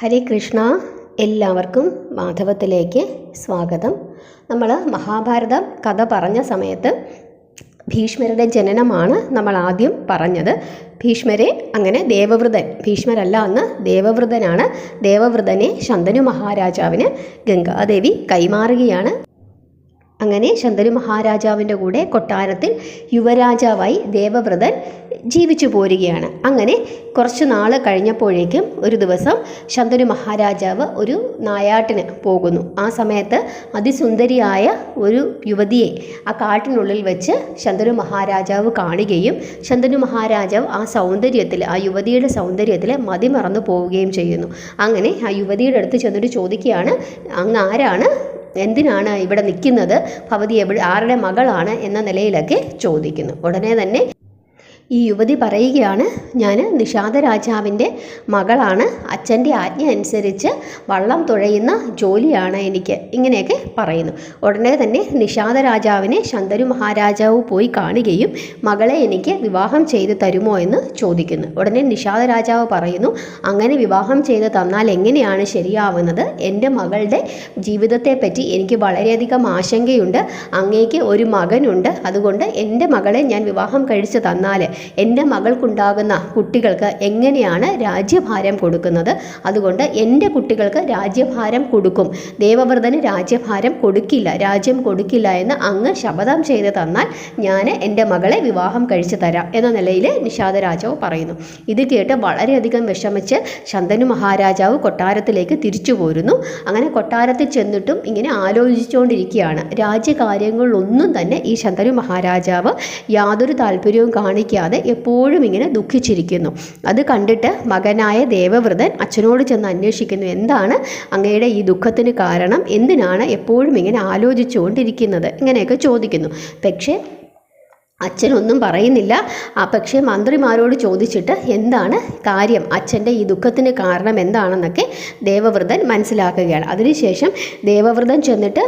ഹരേ കൃഷ്ണ. എല്ലാവർക്കും മാധവത്തിലേക്ക് സ്വാഗതം. നമ്മൾ മഹാഭാരതം കഥ പറഞ്ഞ സമയത്ത് ഭീഷ്മരുടെ ജനനമാണ് നമ്മൾ ആദ്യം പറഞ്ഞത്. ഭീഷ്മരെ അങ്ങനെ ദേവവ്രതൻ, ഭീഷ്മരല്ല അന്ന് ദേവവ്രതനാണ്. ദേവവ്രതനെ ശന്തനു മഹാരാജാവിന് ഗംഗാദേവി കൈമാറുകയാണ്. അങ്ങനെ ശന്തനു മഹാരാജാവിൻ്റെ കൂടെ കൊട്ടാരത്തിൽ യുവരാജാവായി ദേവവ്രതൻ ജീവിച്ചു പോരുകയാണ്. അങ്ങനെ കുറച്ച് നാൾ കഴിഞ്ഞപ്പോഴേക്കും ഒരു ദിവസം ശന്തനു മഹാരാജാവ് ഒരു നായാട്ടിന് പോകുന്നു. ആ സമയത്ത് അതിസുന്ദരിയായ ഒരു യുവതിയെ ആ കാട്ടിനുള്ളിൽ വെച്ച് ശന്തനു മഹാരാജാവ് കാണുകയും ശന്തനു മഹാരാജാവ് ആ സൗന്ദര്യത്തിൽ, ആ യുവതിയുടെ സൗന്ദര്യത്തിൽ മതിമറന്നു പോവുകയും ചെയ്യുന്നു. അങ്ങനെ ആ യുവതിയുടെ അടുത്ത് ചെന്നിട്ട് ചോദിക്കുകയാണ്, അങ്ങ് ആരാണ്, എന്തിനാണ് ഇവിടെ നിൽക്കുന്നത്, ഭവതി ആരുടെ മകളാണ് എന്ന നിലയിലൊക്കെ ചോദിക്കുന്നു. ഉടനെ തന്നെ ഈ യുവതി പറയുകയാണ്, ഞാൻ നിഷാദ രാജാവിൻ്റെ മകളാണ്, അച്ഛൻ്റെ ആജ്ഞ അനുസരിച്ച് വള്ളം തുഴയുന്ന ജോലിയാണ് എനിക്ക്, ഇങ്ങനെയൊക്കെ പറയുന്നു. ഉടനെ തന്നെ നിഷാദ രാജാവിനെ ശന്തനു മഹാരാജാവ് പോയി കാണുകയും മകളെ എനിക്ക് വിവാഹം ചെയ്ത് തരുമോ എന്ന് ചോദിക്കുന്നു. ഉടനെ നിഷാദ രാജാവ് പറയുന്നു, അങ്ങനെ വിവാഹം ചെയ്ത് തന്നാൽ എങ്ങനെയാണ് ശരിയാവുന്നത്, എൻ്റെ മകളുടെ ജീവിതത്തെപ്പറ്റി എനിക്ക് വളരെയധികം ആശങ്കയുണ്ട്, അങ്ങേക്ക് ഒരു മകനുണ്ട്, അതുകൊണ്ട് എൻ്റെ മകളെ ഞാൻ വിവാഹം കഴിച്ച് തന്നാൽ എൻ്റെ മകൾക്കുണ്ടാകുന്ന കുട്ടികൾക്ക് എങ്ങനെയാണ് രാജ്യഭാരം കൊടുക്കുന്നത്, അതുകൊണ്ട് എൻ്റെ കുട്ടികൾക്ക് രാജ്യഭാരം കൊടുക്കും, ദേവവ്രതന് രാജ്യഭാരം കൊടുക്കില്ല, രാജ്യം കൊടുക്കില്ല എന്ന് അങ്ങ് ശപഥം ചെയ്ത് തന്നാൽ ഞാൻ എൻ്റെ മകളെ വിവാഹം കഴിച്ചു തരാം എന്ന നിലയിൽ നിഷാദ രാജാവ് പറയുന്നു. ഇത് കേട്ട് വളരെയധികം വിഷമിച്ച് ശന്തനു മഹാരാജാവ് കൊട്ടാരത്തിലേക്ക് തിരിച്ചു പോരുന്നു. അങ്ങനെ കൊട്ടാരത്തിൽ ചെന്നിട്ടും ഇങ്ങനെ ആലോചിച്ചുകൊണ്ടിരിക്കുകയാണ്. രാജ്യകാര്യങ്ങളിലൊന്നും തന്നെ ഈ ശന്തനു മഹാരാജാവ് യാതൊരു താല്പര്യവും കാണിക്കാതെ എപ്പോഴും ഇങ്ങനെ ദുഃഖിച്ചിരിക്കുന്നു. അത് കണ്ടിട്ട് മകനായ ദേവവ്രതൻ അച്ഛനോട് ചെന്ന് അന്വേഷിക്കുന്നു, എന്താണ് അങ്ങയുടെ ഈ ദുഃഖത്തിന് കാരണം, എന്തിനാണ് എപ്പോഴും ഇങ്ങനെ ആലോചിച്ചുകൊണ്ടിരിക്കുന്നത്, ഇങ്ങനെയൊക്കെ ചോദിക്കുന്നു. പക്ഷേ അച്ഛനൊന്നും പറയുന്നില്ല. പക്ഷേ മന്ത്രിമാരോട് ചോദിച്ചിട്ട് എന്താണ് കാര്യം, അച്ഛൻ്റെ ഈ ദുഃഖത്തിന് കാരണം എന്താണെന്നൊക്കെ ദേവവ്രതൻ മനസ്സിലാക്കുകയാണ്. അതിനുശേഷം ദേവവ്രതൻ ചെന്നിട്ട്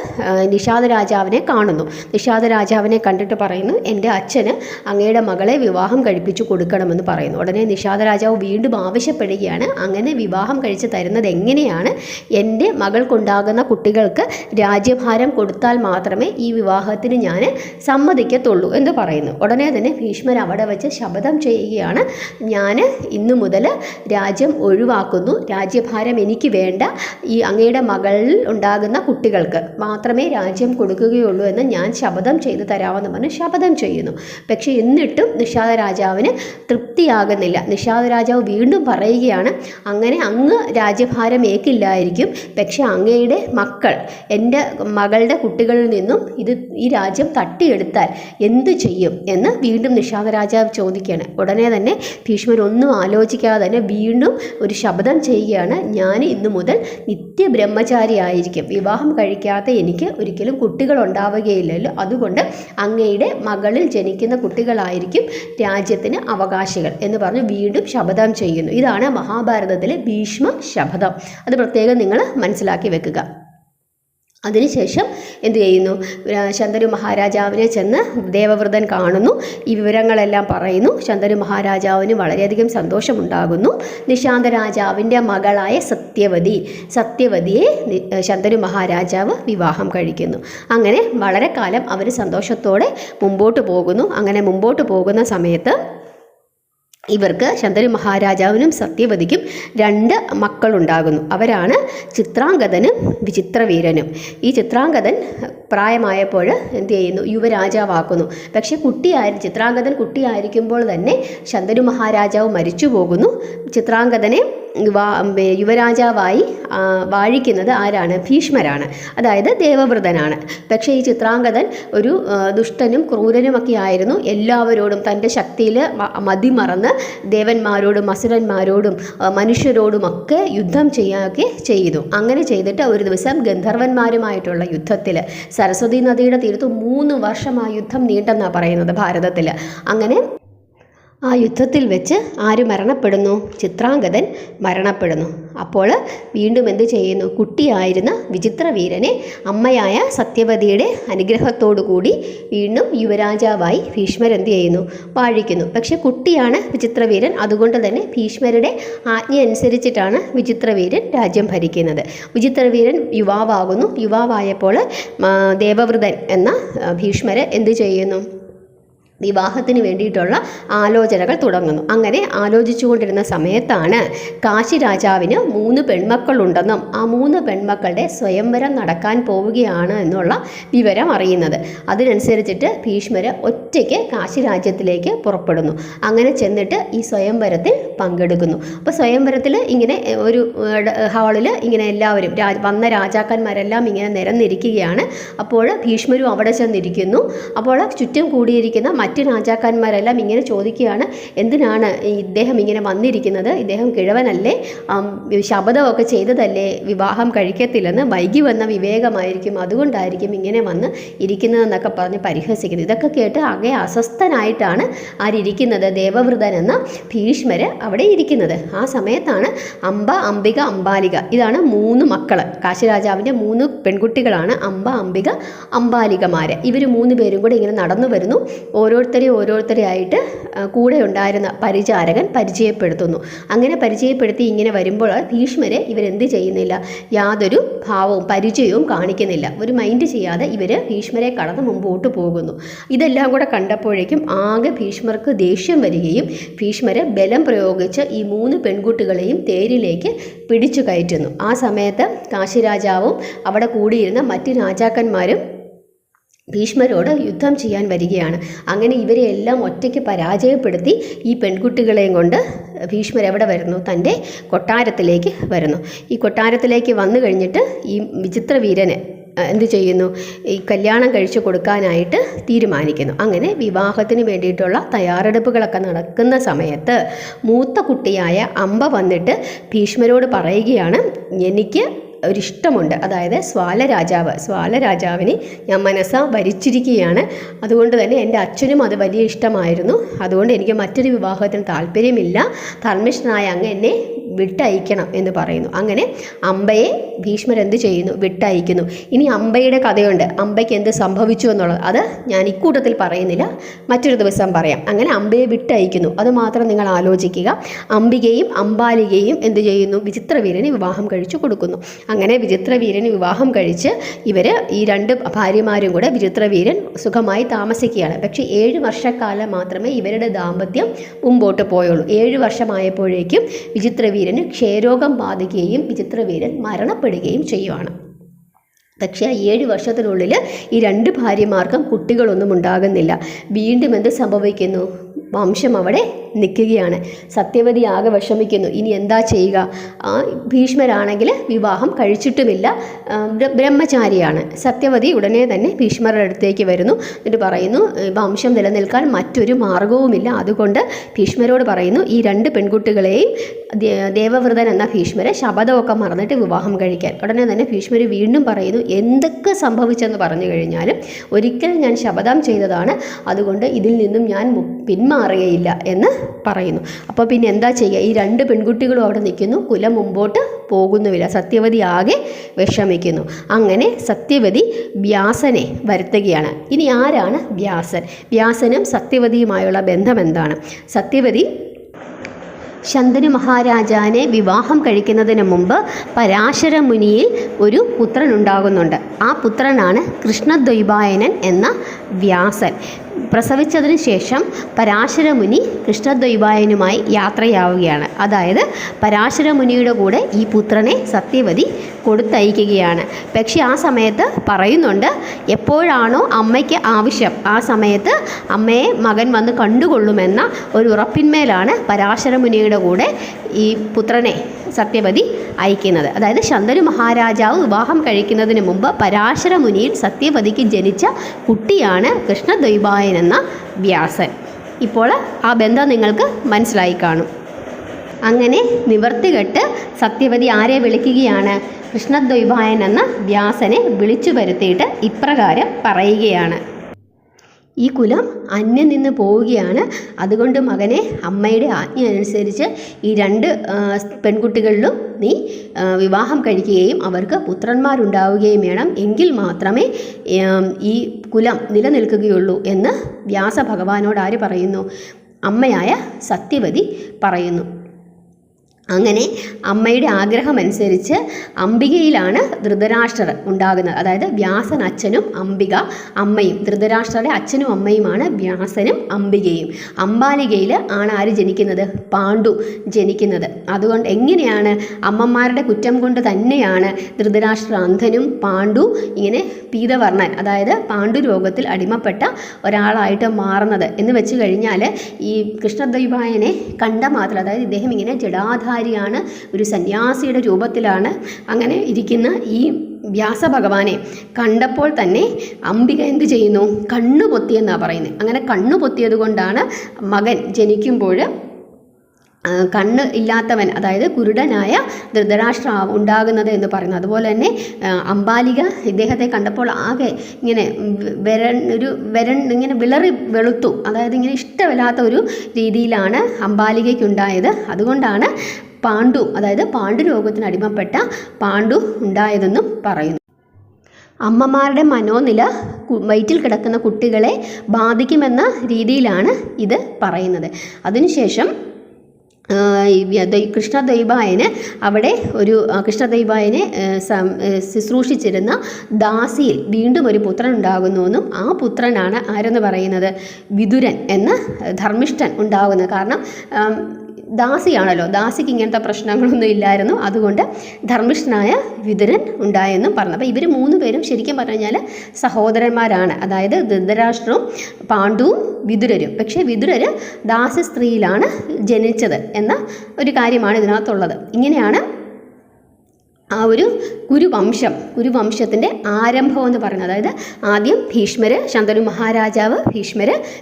നിഷാദ രാജാവിനെ കാണുന്നു. നിഷാദ രാജാവിനെ കണ്ടിട്ട് പറയുന്നു, എൻ്റെ അച്ഛന് അങ്ങയുടെ മകളെ വിവാഹം കഴിപ്പിച്ചു കൊടുക്കണമെന്ന് പറയുന്നു. ഉടനെ നിഷാദ രാജാവ് വീണ്ടും ആവശ്യപ്പെടുകയാണ്, അങ്ങനെ വിവാഹം കഴിച്ച് തരുന്നത് എങ്ങനെയാണ്, എൻ്റെ മകൾക്കുണ്ടാകുന്ന കുട്ടികൾക്ക് രാജ്യഭാരം കൊടുത്താൽ മാത്രമേ ഈ വിവാഹത്തിന് ഞാൻ സമ്മതിക്കത്തുള്ളൂ എന്ന് പറയുന്നു. ഉടനെ തന്നെ ഭീഷ്മർ അവിടെ വെച്ച് ശപഥം ചെയ്യുകയാണ്, ഞാൻ ഇന്നു മുതൽ രാജ്യം ഒഴിവാക്കുന്നു, രാജ്യഭാരം എനിക്ക് വേണ്ട, ഈ അങ്ങയുടെ മകളിൽ ഉണ്ടാകുന്ന കുട്ടികൾക്ക് മാത്രമേ രാജ്യം കൊടുക്കുകയുള്ളൂ എന്ന് ഞാൻ ശപഥം ചെയ്തു തരാമെന്ന് പറഞ്ഞ് ശപഥം ചെയ്യുന്നു. പക്ഷേ എന്നിട്ടും നിഷാദ രാജാവിന് തൃപ്തിയാകുന്നില്ല. നിഷാദ രാജാവ് വീണ്ടും പറയുകയാണ്, അങ്ങനെ അങ്ങ് രാജ്യഭാരം ഏക്കില്ലായിരിക്കും, പക്ഷെ അങ്ങയുടെ മക്കൾ, എൻ്റെ മകളുടെ കുട്ടികളിൽ നിന്നും ഈ രാജ്യം തട്ടിയെടുത്താൽ എന്തു ചെയ്യും എന്ന് വീണ്ടും നിഷാദ രാജാവ് ചോദിക്കുകയാണ്. ഉടനെ തന്നെ ഭീഷ്മർ ഒന്നും ആലോചിക്കാതെ തന്നെ വീണ്ടും ഒരു ശപഥം ചെയ്യുകയാണ്, ഞാൻ ഇന്നു മുതൽ നിത്യബ്രഹ്മചാരി ആയിരിക്കും, വിവാഹം കഴിക്കാത്ത എനിക്ക് ഒരിക്കലും കുട്ടികൾ ഉണ്ടാവുകയില്ലല്ലോ, അതുകൊണ്ട് അങ്ങയുടെ മകളിൽ ജനിക്കുന്ന കുട്ടികളായിരിക്കും രാജ്യത്തിന് അവകാശികൾ എന്ന് പറഞ്ഞ് വീണ്ടും ശപഥം ചെയ്യുന്നു. ഇതാണ് മഹാഭാരതത്തിലെ ഭീഷ്മ ശപഥം. അത് പ്രത്യേകം നിങ്ങൾ മനസ്സിലാക്കി വെക്കുക. അതിനുശേഷം എന്തു ചെയ്യുന്നു, ശന്തനു മഹാരാജാവിനെ ചെന്ന് ദേവവ്രതൻ കാണുന്നു, ഈ വിവരങ്ങളെല്ലാം പറയുന്നു. ശന്തനു മഹാരാജാവിന് വളരെയധികം സന്തോഷമുണ്ടാകുന്നു. നിശാന്ത രാജാവിൻ്റെ മകളായ സത്യവതിയെ ശന്തനു മഹാരാജാവ് വിവാഹം കഴിക്കുന്നു. അങ്ങനെ വളരെ കാലം അവർ സന്തോഷത്തോടെ മുമ്പോട്ട് പോകുന്നു. അങ്ങനെ മുമ്പോട്ട് പോകുന്ന സമയത്ത് ഇവർക്ക് ശന്തനു മഹാരാജാവിനും സത്യവതിക്കും 2 മക്കളുണ്ടാകുന്നു. അവരാണ് ചിത്രാംഗതനും വിചിത്രവീരനും. ഈ ചിത്രാംഗതൻ പ്രായമായപ്പോൾ എന്ത് ചെയ്യുന്നു, യുവരാജാവാക്കുന്നു. പക്ഷേ ചിത്രാംഗതൻ കുട്ടിയായിരിക്കുമ്പോൾ തന്നെ ശന്തനു മഹാരാജാവ് മരിച്ചു പോകുന്നു. ചിത്രാംഗതനെ യുവരാജാവായി വാഴിക്കുന്നത് ആരാണ്, ഭീഷ്മരാണ്, അതായത് ദേവവ്രതനാണ്. പക്ഷേ ഈ ചിത്രാംഗതൻ ഒരു ദുഷ്ടനും ക്രൂരനുമൊക്കെ ആയിരുന്നു. എല്ലാവരോടും തൻ്റെ ശക്തിയിൽ മതിമറന്ന് ദേവന്മാരോടും അസുരന്മാരോടും മനുഷ്യരോടുമൊക്കെ യുദ്ധം ചെയ്യുകയൊക്കെ ചെയ്തു. അങ്ങനെ ചെയ്തിട്ട് ഒരു ദിവസം ഗന്ധർവന്മാരുമായിട്ടുള്ള യുദ്ധത്തിൽ സരസ്വതി നദിയുടെ തീരത്ത് 3 വർഷം ആ യുദ്ധം നീണ്ടെന്നാണ് പറയുന്നത് ഭാരതത്തിൽ. അങ്ങനെ ആ യുദ്ധത്തിൽ വെച്ച് ആര് മരണപ്പെടുന്നു? ചിത്രാംഗതൻ മരണപ്പെടുന്നു. അപ്പോൾ വീണ്ടും എന്ത് ചെയ്യുന്നു? കുട്ടിയായിരുന്ന വിചിത്രവീരനെ അമ്മയായ സത്യവതിയുടെ അനുഗ്രഹത്തോടു കൂടി വീണ്ടും യുവരാജാവായി ഭീഷ്മർ എന്ത് ചെയ്യുന്നു? വാഴിക്കുന്നു. പക്ഷെ കുട്ടിയാണ് വിചിത്രവീരൻ, അതുകൊണ്ട് തന്നെ ഭീഷ്മരുടെ ആജ്ഞ അനുസരിച്ചിട്ടാണ് വിചിത്രവീരൻ രാജ്യം ഭരിക്കുന്നത്. വിചിത്രവീരൻ യുവാവാകുന്നു. യുവാവായപ്പോൾ ദേവവ്രതൻ എന്ന ഭീഷ്മർ എന്ത് ചെയ്യുന്നു? വിവാഹത്തിന് വേണ്ടിയിട്ടുള്ള ആലോചനകൾ തുടങ്ങുന്നു. അങ്ങനെ ആലോചിച്ചുകൊണ്ടിരുന്ന സമയത്താണ് കാശി രാജാവിന് 3 പെൺമക്കളുണ്ടെന്നും ആ 3 പെൺമക്കളുടെ സ്വയംവരം നടക്കാൻ പോവുകയാണ് എന്നുള്ള വിവരം അറിയുന്നത്. അതിനനുസരിച്ചിട്ട് ഭീഷ്മർ ഒറ്റയ്ക്ക് കാശി രാജ്യത്തിലേക്ക് പുറപ്പെടുന്നു. അങ്ങനെ ചെന്നിട്ട് ഈ സ്വയംവരത്തിൽ പങ്കെടുക്കുന്നു. അപ്പോൾ സ്വയംവരത്തിൽ ഇങ്ങനെ ഒരു ഹാളിൽ ഇങ്ങനെ എല്ലാവരും വന്ന രാജാക്കന്മാരെല്ലാം ഇങ്ങനെ നിരന്നിരിക്കുകയാണ്. അപ്പോൾ ഭീഷ്മരും അവിടെ ചെന്നിരിക്കുന്നു. അപ്പോൾ ചുറ്റും കൂടിയിരിക്കുന്ന മറ്റ് രാജാക്കന്മാരെല്ലാം ഇങ്ങനെ ചോദിക്കുകയാണ്, എന്തിനാണ് ഇദ്ദേഹം ഇങ്ങനെ വന്നിരിക്കുന്നത്? ഇദ്ദേഹം കിഴവനല്ലേ? ശപഥമൊക്കെ ചെയ്തതല്ലേ വിവാഹം കഴിക്കത്തില്ലെന്ന്? വൈകി വന്ന വിവേകമായിരിക്കും, അതുകൊണ്ടായിരിക്കും ഇങ്ങനെ വന്ന് ഇരിക്കുന്നതെന്നൊക്കെ പറഞ്ഞ് പരിഹസിക്കുന്നു. ഇതൊക്കെ കേട്ട് ആകെ അസ്വസ്ഥനായിട്ടാണ് ആരിയ്ക്കുന്നത്? ദേവവ്രതൻ എന്ന ഭീഷ്മർ അവിടെ ഇരിക്കുന്നത്. ആ സമയത്താണ് അംബ, അംബിക, അംബാലിക, ഇതാണ് 3 മക്കൾ. കാശിരാജാവിൻ്റെ 3 പെൺകുട്ടികളാണ് അംബ, അംബിക, അംബാലികമാർ. ഇവർ 3 പേരും കൂടെ ഇങ്ങനെ നടന്നു വരുന്നു. ഓരോരുത്തരെയായിട്ട് കൂടെ ഉണ്ടായിരുന്ന പരിചാരകൻ പരിചയപ്പെടുത്തുന്നു. അങ്ങനെ പരിചയപ്പെടുത്തി ഇങ്ങനെ വരുമ്പോൾ ഭീഷ്മരെ ഇവരെന്ത് ചെയ്യുന്നില്ല? യാതൊരു ഭാവവും പരിചയവും കാണിക്കുന്നില്ല. ഒരു മൈൻഡ് ചെയ്യാതെ ഇവർ ഭീഷ്മരെ കടന്ന് മുമ്പോട്ട് പോകുന്നു. ഇതെല്ലാം കൂടെ കണ്ടപ്പോഴേക്കും ആകെ ഭീഷ്മർക്ക് ദേഷ്യം വരികയും ഭീഷ്മരെ ബലം പ്രയോഗിച്ച് ഈ 3 പെൺകുട്ടികളെയും തേരിലേക്ക് പിടിച്ചു കയറ്റുന്നു. ആ സമയത്ത് കാശിരാജാവും അവിടെ കൂടിയിരുന്ന മറ്റ് രാജാക്കന്മാരും ഭീഷ്മരോട് യുദ്ധം ചെയ്യാൻ വരികയാണ്. അങ്ങനെ ഇവരെ എല്ലാം ഒറ്റയ്ക്ക് പരാജയപ്പെടുത്തി ഈ പെൺകുട്ടികളെയും കൊണ്ട് ഭീഷ്മർ എവിടെ വരുന്നു? തൻ്റെ കൊട്ടാരത്തിലേക്ക് വരുന്നു. ഈ കൊട്ടാരത്തിലേക്ക് വന്നു കഴിഞ്ഞിട്ട് ഈ വിചിത്രവീരന് എന്ത് ചെയ്യുന്നു? ഈ കല്യാണം കഴിച്ചു കൊടുക്കാനായിട്ട് തീരുമാനിക്കുന്നു. അങ്ങനെ വിവാഹത്തിന് വേണ്ടിയിട്ടുള്ള തയ്യാറെടുപ്പുകളൊക്കെ നടക്കുന്ന സമയത്ത് മൂത്ത കുട്ടിയായ അംബ വന്നിട്ട് ഭീഷ്മരോട് പറയുകയാണ്, എനിക്ക് ഒരിഷ്ടമുണ്ട്. അതായത് സ്വാലരാജാവിനെ ഞാൻ മനസ്സാ ഭരിച്ചിരിക്കുകയാണ്. അതുകൊണ്ട് തന്നെ എൻ്റെ അച്ഛനും അത് വലിയ ഇഷ്ടമായിരുന്നു. അതുകൊണ്ട് എനിക്ക് മറ്റൊരു വിവാഹത്തിന് താല്പര്യമില്ല. ധർമ്മിഷ്ഠനായ അങ്ങ് എന്നെ വിട്ടയക്കണം എന്ന് പറയുന്നു. അങ്ങനെ അംബയെ ഭീഷ്മർ എന്ത് ചെയ്യുന്നു? വിട്ടയക്കുന്നു. ഇനി അംബയുടെ കഥയുണ്ട്. അംബയ്ക്ക് എന്ത് സംഭവിച്ചു എന്നുള്ളത് അത് ഞാൻ ഇക്കൂട്ടത്തിൽ പറയുന്നില്ല, മറ്റൊരു ദിവസം പറയാം. അങ്ങനെ അംബയെ വിട്ടയക്കുന്നു. അതുമാത്രം നിങ്ങൾ ആലോചിക്കുക. അംബികയും അംബാലികയും എന്ത് ചെയ്യുന്നു? വിചിത്രവീരന് വിവാഹം കഴിച്ചു കൊടുക്കുന്നു. അങ്ങനെ വിചിത്രവീരന് വിവാഹം കഴിച്ച് ഇവർ ഈ 2 ഭാര്യമാരും കൂടെ വിചിത്രവീരൻ സുഖമായി താമസിക്കുകയാണ്. പക്ഷേ 7 വർഷക്കാലം മാത്രമേ ഇവരുടെ ദാമ്പത്യം മുമ്പോട്ട് പോയുള്ളൂ. 7 വർഷമായപ്പോഴേക്കും വിചിത്രവീരന് ക്ഷയരോഗം ബാധിക്കുകയും വിചിത്രവീരൻ മരണപ്പെടുകയും ചെയ്യുവാണ്. പക്ഷേ 7 വർഷത്തിനുള്ളിൽ ഈ 2 ഭാര്യമാർക്കും കുട്ടികളൊന്നും ഉണ്ടാകുന്നില്ല. വീണ്ടും എന്ത് സംഭവിക്കുന്നു? വംശം അവിടെ നിൽക്കുകയാണ്. സത്യവതി ആകെ വിഷമിക്കുന്നു. ഇനി എന്താ ചെയ്യുക? ഭീഷ്മരാണെങ്കിൽ വിവാഹം കഴിച്ചിട്ടുമില്ല, ബ്രഹ്മചാരിയാണ്. സത്യവതി ഉടനെ തന്നെ ഭീഷ്മരുടെ അടുത്തേക്ക് വരുന്നു. എന്നിട്ട് പറയുന്നു, വംശം നിലനിൽക്കാൻ മറ്റൊരു മാർഗവുമില്ല. അതുകൊണ്ട് ഭീഷ്മരോട് പറയുന്നു, ഈ 2 പെൺകുട്ടികളെയും ദേവവ്രതൻ എന്ന ഭീഷ്മരെ ശപഥമൊക്കെ മറന്നിട്ട് വിവാഹം കഴിക്കാൻ. ഉടനെ തന്നെ ഭീഷ്മർ വീണ്ടും പറയുന്നു, എന്തൊക്കെ സംഭവിച്ചെന്ന് പറഞ്ഞു കഴിഞ്ഞാലും ഒരിക്കലും ഞാൻ ശപഥം ചെയ്തതാണ്, അതുകൊണ്ട് ഇതിൽ നിന്നും ഞാൻ പിന്മാറുകയില്ല എന്ന് പറയുന്നു. അപ്പോൾ പിന്നെ എന്താ ചെയ്യുക? ഈ 2 പെൺകുട്ടികളും അവിടെ നിൽക്കുന്നു, കുലം മുമ്പോട്ട് പോകുന്നുമില്ല. സത്യവതി ആകെ വിഷമിക്കുന്നു. അങ്ങനെ സത്യവതി വ്യാസനെ വരുത്തുകയാണ്. ഇനി ആരാണ് വ്യാസൻ? വ്യാസനും സത്യവതിയുമായുള്ള ബന്ധം എന്താണ്? സത്യവതി ശന്തനു മഹാരാജാനെ വിവാഹം കഴിക്കുന്നതിന് മുമ്പ് പരാശര മുനിയിൽ ഒരു പുത്രൻ ഉണ്ടാകുന്നുണ്ട്. ആ പുത്രനാണ് കൃഷ്ണദ്വൈപായനൻ എന്ന വ്യാസൻ. പ്രസവിച്ചതിന് ശേഷം പരാശര മുനി കൃഷ്ണദ്വൈപായനുമായി യാത്രയാവുകയാണ്. അതായത് പരാശര മുനിയുടെ കൂടെ ഈ പുത്രനെ സത്യവതി കൊടുത്തയക്കുകയാണ്. പക്ഷേ ആ സമയത്ത് പറയുന്നുണ്ട്, എപ്പോഴാണോ അമ്മയ്ക്ക് ആവശ്യം ആ സമയത്ത് അമ്മയെ മകൻ വന്ന് കണ്ടുകൊള്ളുമെന്ന ഒരു ഉറപ്പിന്മേലാണ് പരാശര മുനിയുടെ കൂടെ ഈ പുത്രനെ സത്യവതി അയക്കുന്നത്. അതായത് ശന്തനു മഹാരാജാവ് വിവാഹം കഴിക്കുന്നതിന് മുമ്പ് പരാശര മുനിയിൽ സത്യവതിക്ക് ജനിച്ച കുട്ടിയാണ് കൃഷ്ണദ്വൈപായൻ എന്ന വ്യാസൻ. ഇപ്പോൾ ആ ബന്ധം നിങ്ങൾക്ക് മനസ്സിലായി കാണും. അങ്ങനെ നിവർത്തികെട്ട് സത്യവതി ആരെ വിളിക്കുകയാണ്? കൃഷ്ണദ്വൈപായൻ എന്ന വ്യാസനെ വിളിച്ചു വരുത്തിയിട്ട് ഇപ്രകാരം പറയുകയാണ്, ഈ കുലം അന്യം നിന്ന് പോവുകയാണ്. അതുകൊണ്ട് മകനെ, അമ്മയുടെ ആജ്ഞ അനുസരിച്ച് ഈ 2 പെൺകുട്ടികളിലും നീ വിവാഹം കഴിക്കുകയും അവർക്ക് പുത്രന്മാരുണ്ടാവുകയും വേണം. എങ്കിൽ മാത്രമേ ഈ കുലം നിലനിൽക്കുകയുള്ളൂ എന്ന് വ്യാസഭഗവാനോട് ആര് പറയുന്നു? അമ്മയായ സത്യവതി പറയുന്നു. അങ്ങനെ അമ്മയുടെ ആഗ്രഹമനുസരിച്ച് അംബികയിലാണ് ധൃതരാഷ്ട്രർ ഉണ്ടാകുന്നത്. അതായത് വ്യാസൻ അച്ഛനും അംബിക അമ്മയും. ധൃതരാഷ്ട്രരുടെ അച്ഛനും അമ്മയുമാണ് വ്യാസനും അംബികയും. അംബാലികയിൽ ആണ് ആര് ജനിക്കുന്നത്? പാണ്ഡു ജനിക്കുന്നത്. അതുകൊണ്ട് എങ്ങനെയാണ് അമ്മമാരുടെ കുറ്റം കൊണ്ട് തന്നെയാണ് ധൃതരാഷ്ട്ര അന്ധനും പാണ്ഡു ഇങ്ങനെ പീതവർണ്ണൻ, അതായത് പാണ്ഡു രോഗത്തിൽ അടിമപ്പെട്ട ഒരാളായിട്ട് മാറുന്നത് എന്ന് വെച്ച് കഴിഞ്ഞാൽ, ഈ കൃഷ്ണദ്വൈപായനെ കണ്ട മാത്രം, അതായത് ഇദ്ദേഹം ഇങ്ങനെ ജടാധാരിയാണ്, ഒരു സന്യാസിയുടെ രൂപത്തിലാണ് അങ്ങനെ ഇരിക്കുന്ന ഈ വ്യാസഭഗവാനെ കണ്ടപ്പോൾ തന്നെ അംബിക എന്ത് ചെയ്യുന്നു? കണ്ണു പൊത്തിയെന്നാണ് പറയുന്നത്. അങ്ങനെ കണ്ണു പൊത്തിയത് കൊണ്ടാണ് മകൻ ജനിക്കുമ്പോൾ കണ്ണ് ഇല്ലാത്തവൻ, അതായത് കുരുടനായ ധൃതരാഷ്ട്ര ഉണ്ടാകുന്നത് എന്ന് പറയുന്നു. അതുപോലെ തന്നെ അംബാലിക ഇദ്ദേഹത്തെ കണ്ടപ്പോൾ ആകെ ഇങ്ങനെ ഇങ്ങനെ വിളറി വെളുത്തു, അതായത് ഇങ്ങനെ ഇഷ്ടമില്ലാത്ത ഒരു രീതിയിലാണ് അംബാലികയ്ക്കുണ്ടായത്. അതുകൊണ്ടാണ് പാണ്ഡു, അതായത് പാണ്ഡു രോഗത്തിന് അടിമപ്പെട്ട പാണ്ഡു ഉണ്ടായതെന്നും പറയുന്നു. അമ്മമാരുടെ മനോനില വയറ്റിൽ കിടക്കുന്ന കുട്ടികളെ ബാധിക്കുമെന്ന രീതിയിലാണ് ഇത് പറയുന്നത്. അതിനുശേഷം കൃഷ്ണദ്വൈപായന് അവിടെ ഒരു കൃഷ്ണദ്വൈപായനെ ശുശ്രൂഷിച്ചിരുന്ന ദാസിയിൽ വീണ്ടും ഒരു പുത്രൻ ഉണ്ടാകുന്നുവെന്നും ആ പുത്രനാണ് ആരെന്ന് പറയുന്നത്? വിതുരൻ എന്ന ധർമ്മിഷ്ഠൻ ഉണ്ടാകുന്നത്. കാരണം ദാസിയാണല്ലോ, ദാസിക്ക് ഇങ്ങനത്തെ പ്രശ്നങ്ങളൊന്നും ഇല്ലായിരുന്നു. അതുകൊണ്ട് ധർമ്മിഷ്ഠനായ വിതുരൻ ഉണ്ടായെന്നും പറഞ്ഞു. അപ്പോൾ ഇവർ 3 പേരും ശരിക്കും പറഞ്ഞു കഴിഞ്ഞാൽ സഹോദരന്മാരാണ്. അതായത് ധൃതരാഷ്ട്രവും പാണ്ഡുവും വിതുരരും. പക്ഷേ വിതുരര് ദാസി സ്ത്രീയിലാണ് ജനിച്ചത് എന്ന ഒരു കാര്യമാണ് ഇതിനകത്തുള്ളത്. ഇങ്ങനെയാണ് ആ ഒരു കുരുവംശത്തിൻ്റെ ആരംഭം എന്ന് പറയുന്നത്. അതായത് ആദ്യം ഭീഷ്മർ, ശന്തനു മഹാരാജാവ്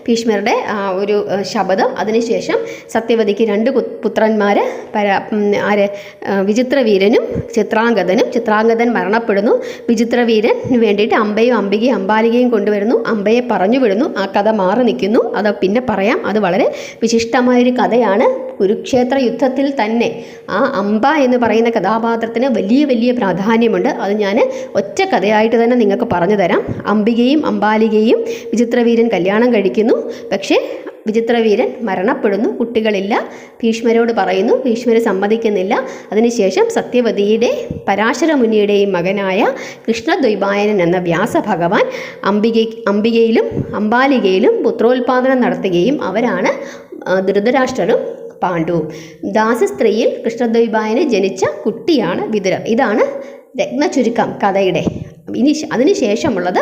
ഭീഷ്മരുടെ ഒരു ശപഥം, അതിനുശേഷം സത്യവതിക്ക് 2 പുത്രന്മാർ, വിചിത്രവീരനും ചിത്രാംഗതനും. ചിത്രാംഗതൻ മരണപ്പെടുന്നു. വിചിത്രവീരന് വേണ്ടിയിട്ട് അംബയും അംബികയും അംബാലികയും കൊണ്ടുവരുന്നു. അംബയെ പറഞ്ഞു വിടുന്നു. ആ കഥ മാറി നിൽക്കുന്നു. അത് പിന്നെ പറയാം. അത് വളരെ വിശിഷ്ടമായൊരു കഥയാണ്. കുരുക്ഷേത്ര യുദ്ധത്തിൽ തന്നെ ആ അംബ എന്ന് പറയുന്ന കഥാപാത്രത്തിന് വലിയ പ്രാധാന്യമുണ്ട്. അത് ഞാൻ ഒറ്റ കഥയായിട്ട് തന്നെ നിങ്ങൾക്ക് പറഞ്ഞു തരാം. അംബികയും അംബാലികയും വിചിത്രവീരൻ കല്യാണം കഴിക്കുന്നു. പക്ഷേ വിചിത്രവീരൻ മരണപ്പെടുന്നു. കുട്ടികളില്ല. ഭീഷ്മരോട് പറയുന്നു. ഭീഷ്മർ സമ്മതിക്കുന്നില്ല. അതിനുശേഷം സത്യവതിയുടെ പരാശര മുനിയുടെയും മകനായ കൃഷ്ണദ്വൈപായനൻ എന്ന വ്യാസഭഗവാൻ അംബികയിലും അംബാലികയിലും പുത്രോത്പാദനം നടത്തുകയും അവരാണ് ധൃതരാഷ്ട്രരും പാണ്ഡുവും. ദാസസ്ത്രീയിൽ കൃഷ്ണദ്വൈപായന് ജനിച്ച കുട്ടിയാണ് വിതുരർ. ഇതാണ് രത്നചുരുക്കം കഥയുടെ. അതിനുശേഷമുള്ളത്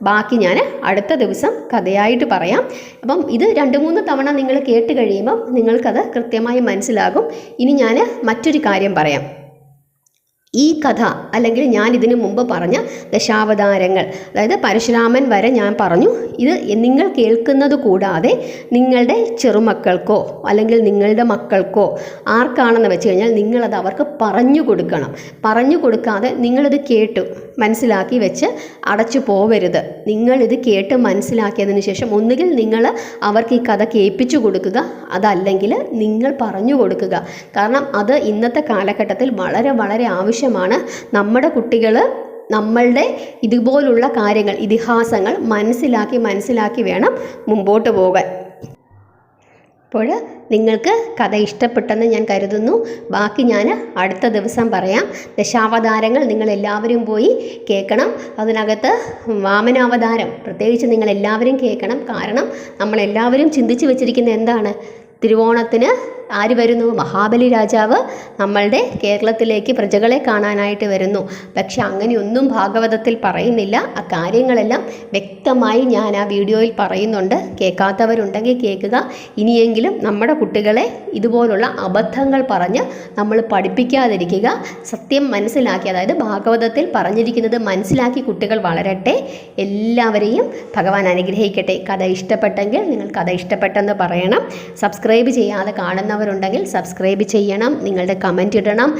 ബാക്കി ഞാൻ അടുത്ത ദിവസം കഥയായിട്ട് പറയാം. അപ്പം ഇത് 2-3 തവണ നിങ്ങൾ കേട്ട് കഴിയുമ്പം നിങ്ങൾക്കത് കൃത്യമായി മനസ്സിലാകും. ഇനി ഞാൻ മറ്റൊരു കാര്യം പറയാം. ഈ കഥ, അല്ലെങ്കിൽ ഞാൻ ഇതിനു മുമ്പ് പറഞ്ഞ ദശാവതാരങ്ങൾ, അതായത് പരശുരാമൻ വരെ ഞാൻ പറഞ്ഞു. ഇത് നിങ്ങൾ കേൾക്കുന്നത് കൂടാതെ നിങ്ങളുടെ ചെറുമക്കൾക്കോ അല്ലെങ്കിൽ നിങ്ങളുടെ മക്കൾക്കോ ആർക്കാണെന്ന് വെച്ച് കഴിഞ്ഞാൽ നിങ്ങളത് അവർക്ക് പറഞ്ഞു കൊടുക്കണം. പറഞ്ഞു കൊടുക്കാതെ നിങ്ങളിത് കേട്ടു മനസ്സിലാക്കി വെച്ച് അടച്ചു പോവരുത്. നിങ്ങളിത് കേട്ട് മനസ്സിലാക്കിയതിന് ശേഷം ഒന്നുകിൽ നിങ്ങൾ അവർക്ക് ഈ കഥ കേൾപ്പിച്ചു കൊടുക്കുക, അതല്ലെങ്കിൽ നിങ്ങൾ പറഞ്ഞു കൊടുക്കുക. കാരണം അത് ഇന്നത്തെ കാലഘട്ടത്തിൽ വളരെ ആവശ്യമാണ്. നമ്മുടെ കുട്ടികൾ നമ്മളുടെ ഇതുപോലുള്ള കാര്യങ്ങൾ, ഇതിഹാസങ്ങൾ മനസ്സിലാക്കി വേണം മുമ്പോട്ട് പോകാൻ. അപ്പോൾ നിങ്ങൾക്ക് കഥ ഇഷ്ടപ്പെട്ടെന്ന് ഞാൻ കരുതുന്നു. ബാക്കി ഞാൻ അടുത്ത ദിവസം പറയാം. ദശാവതാരങ്ങൾ നിങ്ങളെല്ലാവരും പോയി കേൾക്കണം. അതിനകത്ത് വാമനാവതാരം പ്രത്യേകിച്ച് നിങ്ങളെല്ലാവരും കേൾക്കണം. കാരണം നമ്മളെല്ലാവരും ചിന്തിച്ച് വെച്ചിരിക്കുന്നത് എന്താണ്? തിരുവോണത്തിന് ആര് വരുന്നു? മഹാബലി രാജാവ് നമ്മളുടെ കേരളത്തിലേക്ക് പ്രജകളെ കാണാനായിട്ട് വരുന്നു. പക്ഷെ അങ്ങനെയൊന്നും ഭാഗവതത്തിൽ പറയുന്നില്ല. ആ കാര്യങ്ങളെല്ലാം വ്യക്തമായി ഞാൻ ആ വീഡിയോയിൽ പറയുന്നുണ്ട്. കേൾക്കാത്തവരുണ്ടെങ്കിൽ കേൾക്കുക. ഇനിയെങ്കിലും നമ്മുടെ കുട്ടികളെ ഇതുപോലുള്ള അബദ്ധങ്ങൾ പറഞ്ഞ് നമ്മൾ പഠിപ്പിക്കാതിരിക്കുക. സത്യം മനസ്സിലാക്കി, അതായത് ഭാഗവതത്തിൽ പറഞ്ഞിരിക്കുന്നത് മനസ്സിലാക്കി കുട്ടികൾ വളരട്ടെ. എല്ലാവരെയും ഭഗവാൻ അനുഗ്രഹിക്കട്ടെ. കഥ ഇഷ്ടപ്പെട്ടെങ്കിൽ നിങ്ങൾ കഥ ഇഷ്ടപ്പെട്ടെന്ന് പറയണം. സബ്സ്ക്രൈബ് ചെയ്യാതെ കാണുന്നവരുണ്ടെങ്കിൽ സബ്സ്ക്രൈബ് ചെയ്യണം. നിങ്ങളുടെ കമൻറ്റ് ഇടണം,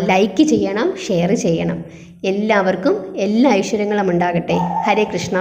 ലൈക്ക് ചെയ്യണം, ഷെയർ ചെയ്യണം. എല്ലാവർക്കും എല്ലാ ഐശ്വര്യങ്ങളും ഉണ്ടാകട്ടെ. ഹരേ കൃഷ്ണ.